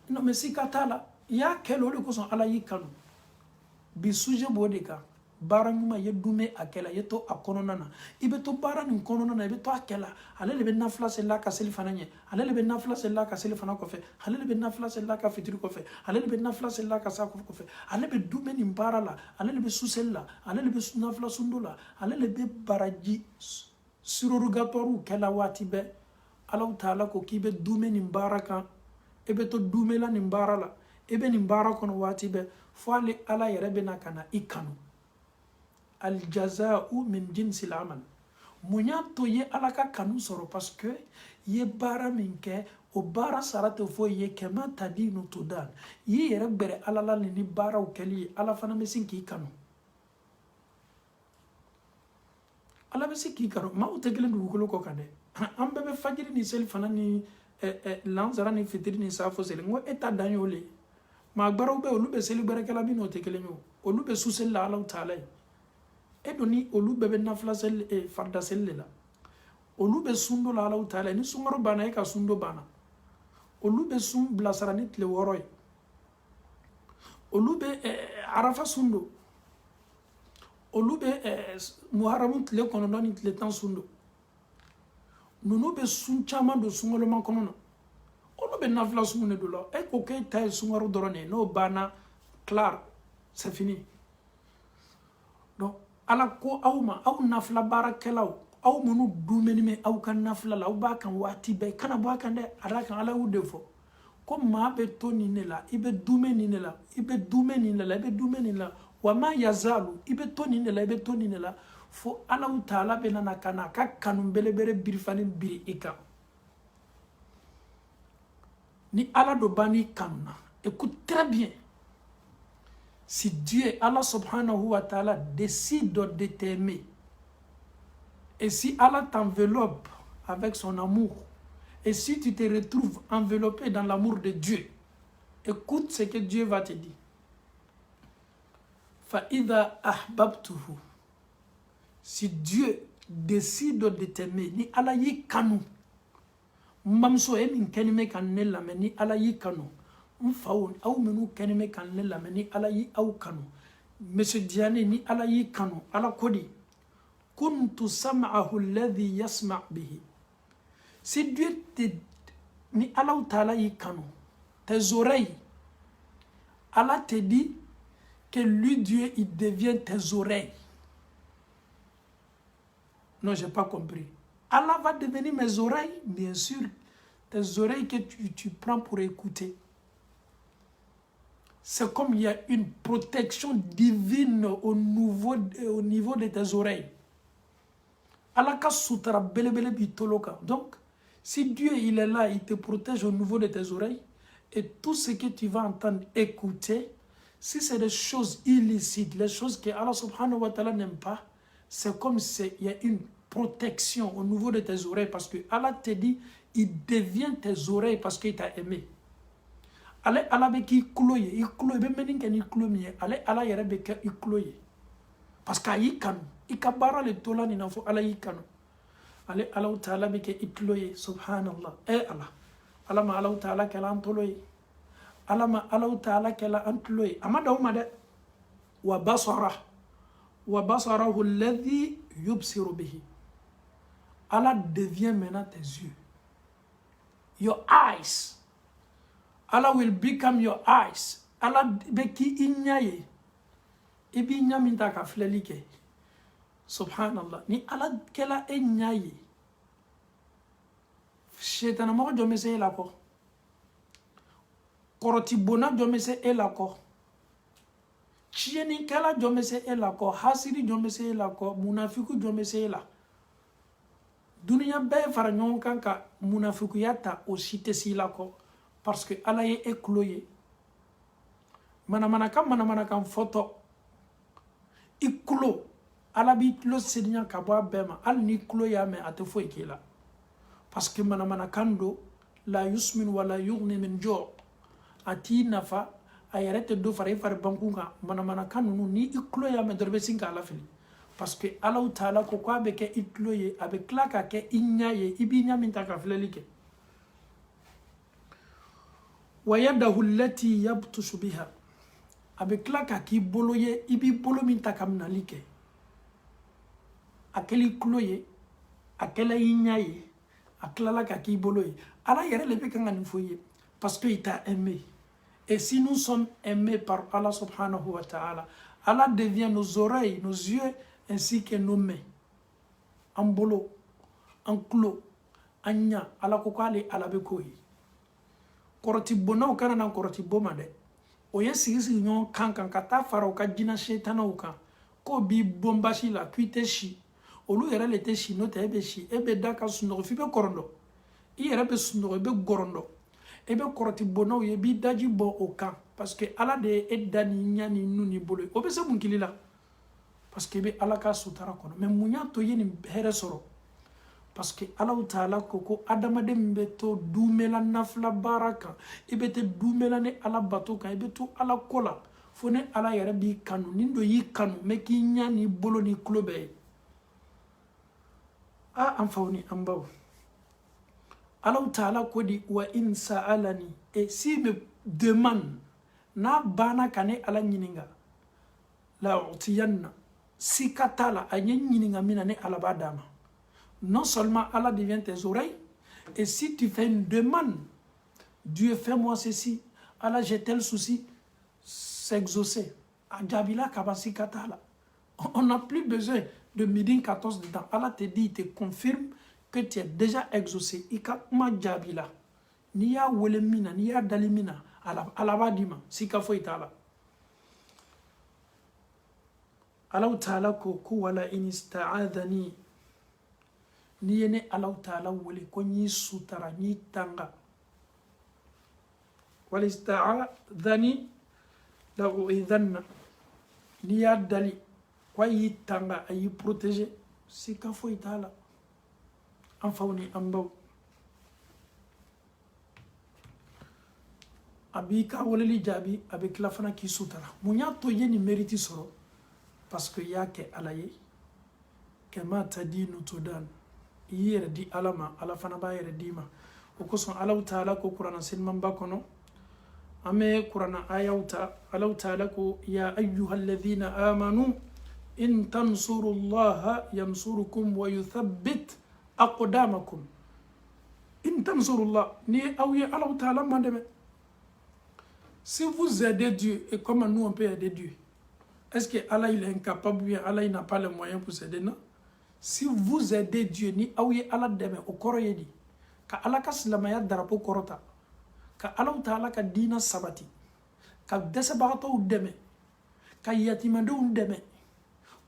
no mesikata la ya kelo le ko son ala yikanu bi suje bodeka bara nyuma ye dume akela yeto akonona na ibeto bara ni konona na ibeto akela ale le be nafla selila ka selifana nye ale le be nafla selila ka selifana ko fe ale le be nafla selila ka fitiri ko fe ale le be nafla selila ka sa ko fe ale be dume ni mbara la ale le be susella ale le be nafla sundula ale le be baraji surrogatoire kela wati be Allahu Ta'ala ko kibe dume ni mbara kan ebeto dume la ni mbara la ebe ni mbara kono wati be fo ale ala yerebe na kana ikanu al jaza'u min jinsil amal munya to ye alaka kanu soro parce que ye bara minke o bara sarate fo ye kema tadinu tudan ye yere bere alala ni bara o keli ala fana mesin ki kanu ala mesin ki kanu ma o tegelen du ko ko kande ambe be fajiri ni sel fana ni lanzara ni fitiri ni safo sel ngo eta danyole ma gbaro be olu be sel bere kala bi no tegelen yo olu be susel la Allahu Ta'ala edoni olu bebe nafla sel farda sel la olu be sundo la Allahu Ta'ala ni sumaro bana e ka sundo bana olu be sum blasara ni tle woroy olu be arafa sundo olu be muharram tle kono ni tle tan sundo nunu be sun chama do sungolo man kono olu be nafla sumune do la e ko kay tay sumaro dorone no bana clair c'est fini donc ala ko awma aw nafla barakelaw aw munu dumeni me aw kan nafla la aw ba kan wati be kana ba kan de ara kan ala wude fo ko ma be to ni ne la ibe dumeni ne la ibe dumeni ne la ibe dumeni la wa ma yazalu ibe to ni ne la ibe to ni ne la fo ala Ta'ala be nana kana ka kanum belebere birifani biri ika ni ala do bani kanuna écoute très bien. Si Dieu, Allah subhanahu wa ta'ala, décide de t'aimer, et si Allah t'enveloppe avec son amour, et si tu te retrouves enveloppé dans l'amour de Dieu, écoute ce que Dieu va te dire. فَإِذَا أَحْبَبْتُهُ. Si Dieu décide de t'aimer, ni ala yi kanu, mamso e min kenime kan ne lamɛn ni ala yi kanu, mfaw aw minu kenime kan ne lamɛn ni ala yi aw kanu, monsieur Diané ni ala yi kanu, ala kodi, kuntu sam'ahu alladhi yasma' bihi. Si Dieu te, ni Allah Ta'ala yi kanu, tes oreilles, Allah te dit que lui Dieu il devient tes oreilles. Non, j'ai pas compris. Allah va devenir mes oreilles, bien sûr, tes oreilles que tu prends pour écouter. C'est comme il y a une protection divine au niveau de tes oreilles. Allah ka sutara belebele bitoloka. Donc, si Dieu il est là, il te protège au niveau de tes oreilles, et tout ce que tu vas entendre, écouter, si c'est des choses illicites, les choses que Allah subhanahu wa ta'ala n'aime pas, c'est comme s'il y a une protection au niveau de tes oreilles, parce que Allah te dit, il devient tes oreilles parce qu'il t'a aimé. Ale Allah be ki kloye, i kloye be menin ke ni kloye, ale Allah yere be ke i kloye. Parce que yi kanu, i kabara le tola ni nafo Allah yi kanu. Ale Allah Ta'ala be ke i kloye, subhanallah. Allah. Allah ma Allah Ta'ala ke la antoloye. Allah ma Allah Ta'ala ke la antoloye. Amada umade wa basarahu alladhi yubsiru bihi. Allah devient maintenant tes yeux. Your eyes. Allah will become your eyes. Allah beki inyaye. Ibi nyaminta ka flelike. Subhanallah. Ni Allah kela inyaye. Shetana mo jomese la ko. Koroti bona jomese la ko. Chieni kela jomese la ko. Hasiri jomese la ko. Munafiku jomese la. Dunia be fara nyon kanka munafiku yata aussi te si la ko. Parce que Allah est écloyé. Manamana kam photo. Iklo. Allah bit lo senya kabwa bema. Al ni klo ya me atefo ikela. Parce que manamana kando la yusmin wala yughni min jo'. Ati nafa ayarete do fare bankunga. Manamana kanu ni iklo ya me dorbe sinka ala fili. Parce que Allah Ta'ala ko kwa beke ikloye avec la ka ke inyaye ibinya mintaka flelike. Wayadahu allati yabtushu biha. Avec la kaki boloye ibi bolo minta kamnalike. Akeli kloye, akela inyaye, akela la kaki boloye. Allah yere le pekanga nifoye parce qu'il t'a aimé. Et si nous sommes aimés par Allah subhanahu wa ta'ala, Allah devient nos oreilles, nos yeux ainsi que nos mains. En bolo, en clo, en nya, Allah kokale ala bekoyi. Koroti bona ukana na koroti boma de. Oye sigi nyon kankan kata fara uka jina shetana uka. Ko bi bomba shi la kuite shi. Olu yere lete shi no te ebe shi. Ebe daka sunoro fibe korondo. I yere be sunoro ebe gorondo. Ebe koroti bona uye bi daji bo uka. Parce que ala de edani nyani nuni bolo. Obe se munkili la. Parce que ebe ala ka sutara kono. Mais munya to yeni here soro. Parce que Allah Ta'ala koko adamade mbeto dumela nafla baraka ibete dumela ne ala batoka ibeto ala kola fone ala yare bi kanu nindo yi kanu meki nya ni bolo ni klobe a amfauni ambaw Allah Ta'ala kodi wa in sa'alani et si me demande na bana kane ala nyininga la utiyanna si katala anya nyininga mina ne ala badama. Non seulement Allah devient tes oreilles, et si tu fais une demande, Dieu fais-moi ceci, Allah j'ai tel souci, c'est exaucé. On n'a plus besoin de Médine 14 dedans. Allah te dit, il te confirme que tu es déjà exaucé. Niya welemina, niya dalimina, Allah dima, si ka foi ta'ala. Allah ta'ala ko wala in ista'adhani. Ni yene Allah Ta'ala wole ko ni sutara ni tanga wal ista'adhani la uidhanna ni ya dali kwa yi tanga ayi protéger si ka fo itala en fawni ambaw abi ka wole li jabi avec la fana ki sutara munya to yeni mérite soro parce que ya ke alaye kama tadinu tudan yere di alama ala fana ba yere di ma o ko son Allah taala ko qur'ana sinman ba kono ame qur'ana ayauta Allah taala ko ya ayyuhalladhina amanu in tansurullaha yansurukum wa yuthabbit aqdamakum in tansurullah ni aouye Allah taala mandeme. Si vous aidez Dieu, et comment nous on peut aider Dieu? Est-ce que Allah il est incapable ou bien Allah il n'a pas les moyens pour s'aider? Non. Si vous aidez Dieu, ni aouye Allah deme au koroyedi, ka Allah ka silamaya darapo korota, ka Allah taala ka dina sabati, ka desabarato deme, ka yatimando deme,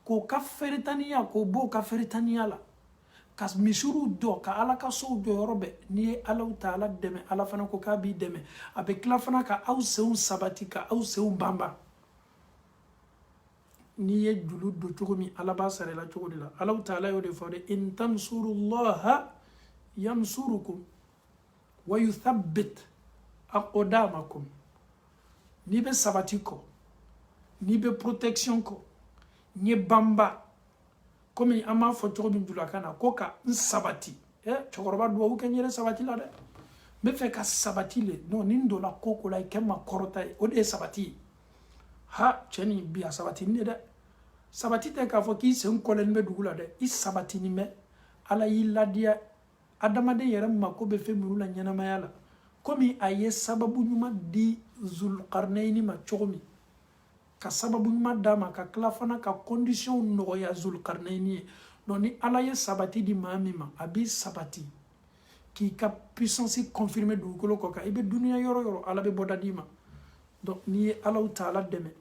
ko ka feritania ko bo ka feritania la. Ka misuru do ka ala ka so do yorobe ni Allah taala deme ala fana ko ka bi deme avec la fana ka aw seun sabati ka aw seun bamba ni ye julu do cogomi ala ba sare la cogo la Allah taala yo de fode in tansurullaha yansurukum wa yuthabbit aqdamakum ni be sabati ko ni be protection ko ni bamba comme ama fo cogo min dula kana ko ka sabati chokoroba do wu kenyere sabati la de me fe ka sabati le no nindo la koko la kema korota o de sabati ha cheni biya sabati ni de sabati te ka fo ki se nkolen be dugula de I sabati ni me ala yilla dia adama de yere mako be fe murula nyana mayala comme aye sababu nyuma di Zulqarnaini ma chogomi ka sababu nyuma dama ka klafana ka condition no ya Zulqarnaini non ni ala ye sabati di mamima abi sabati ki ka puissance confirmée du kolo ko ka ibe dunia yoro yoro ala be bodadima donc ni ala taala deme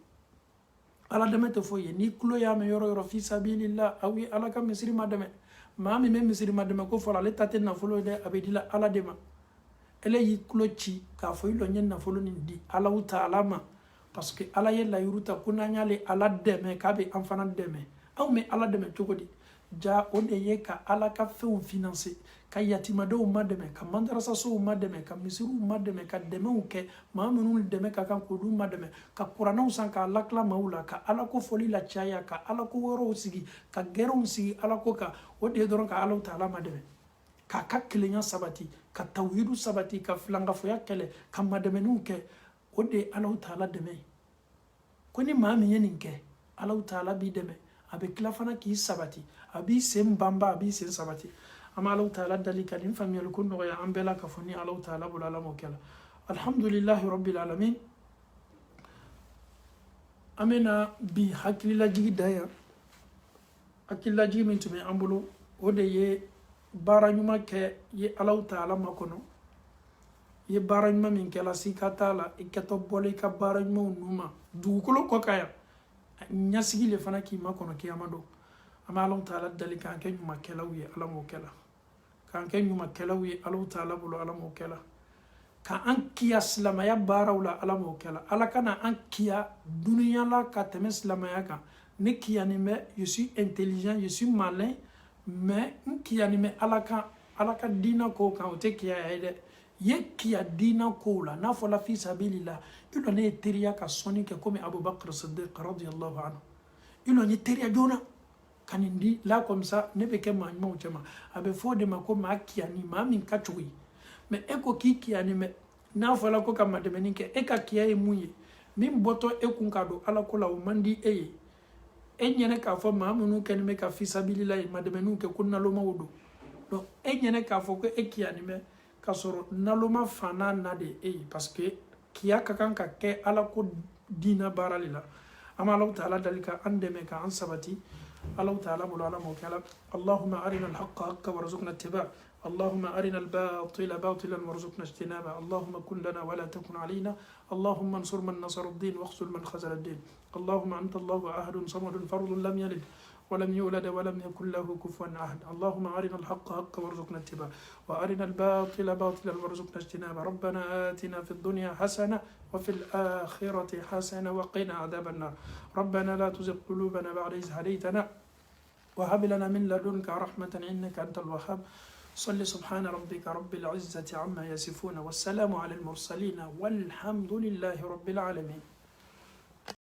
ala deme te foye ni kulo ya me yoro yoro fi sabilillah awi ala ka misri mademe mami me misri mademe ko fola le tate na folo de abedila ala dema ele yi kulo ci ka foyi lo nyen na folo ni di ala taala ma parce que ala ye la yuruta kunanya le ala deme ka be amfana deme aw me ala deme tokodi ja o de ye ka ala ka feu financer ka yatima do mademe ka mandarasa so mademe ka misiru mademe ka deme uke maamunu deme ka kan kodu mademe ka qur'anu san ka lakla maula ka ala ko foli la chaya ka ala ko woro sigi ka gero sigi ala ko ka o de doron ka ala taala mademe ka kilenya sabati ka tawhidu sabati ka flanga foya kele ka mademe nuke o de ala taala deme ko ni maami yenin ke ala taala bi deme abe klafana ki sabati abi sem bamba abi sem sabati ama Allah taala dalika lim famiyal kun no ya ambela ka foni Allah taala bulala mokela alhamdulillah rabbil alamin amena bi hakila jigi daya hakila jigi min tumi ambulo ode ye baranyuma ke ye Allah taala makono ye baranyuma min kala sikata la iketo bole ka baranyuma numa dugukolo ko kaya nyasigi le fana ki makono ki amado ama Allah taala dalika an kenyu makela wi ala mokela kan kenyu makela wi Allah taala bulo ala mokela ka an kiya silamaya barawla ala mokela ala kana an kiya dunya la ka teme silamaya ka ne kiya ni me je suis intelligent je suis malin mais kiya ni me ala ka dina ko kan o te kiya ede ye kiya dina ko la na fola fi sabilillah ilo ne teriya ka soni ke comme Abu Bakr Siddiq radiyallahu anhu ilo ne teriya jona kanindi là comme ça ne be ke ma chema abe fode ma ko ma kiya ni ma min katui mais eko ki kiya ni me na fola ko kam de meninke e ka kiya e muye min boto e kun kado ala ko la o mandi e nyene ka fo ma munu ken me ka fi sabilillah ma de menu ke kunna lo mawdo donc e nyene ka fo ko e kiya ni me kasoro naloma fana na de parce que kiya ka kan ka ke ala ko dina baralila ama Allah taala dalika andeme ka an sabati الله تعالى مولانا موكلا اللهم أرنا الحق حقا وارزقنا اتباعه اللهم أرنا الباطل باطلا وارزقنا اجتنابه اللهم كن لنا ولا تكن علينا اللهم انصر من نصر الدين واخذل من خذل الدين اللهم أنت الله أحد صمد فرد لم يلد ولم يولد ولم يكن له كفوا أحد اللهم أرنا الحق حقا وارزقنا اتباعه وأرنا الباطل باطلا وارزقنا اجتنابه ربنا آتنا في الدنيا حسنة وفي الآخرة حسنة وقنا عذاب النار ربنا لا تزغ قلوبنا بعد إذ هديتنا وهب لنا من لدنك رحمة إنك أنت الوهاب صل سبحان ربك رب العزة عما يصفون والسلام على المرسلين والحمد لله رب العالمين.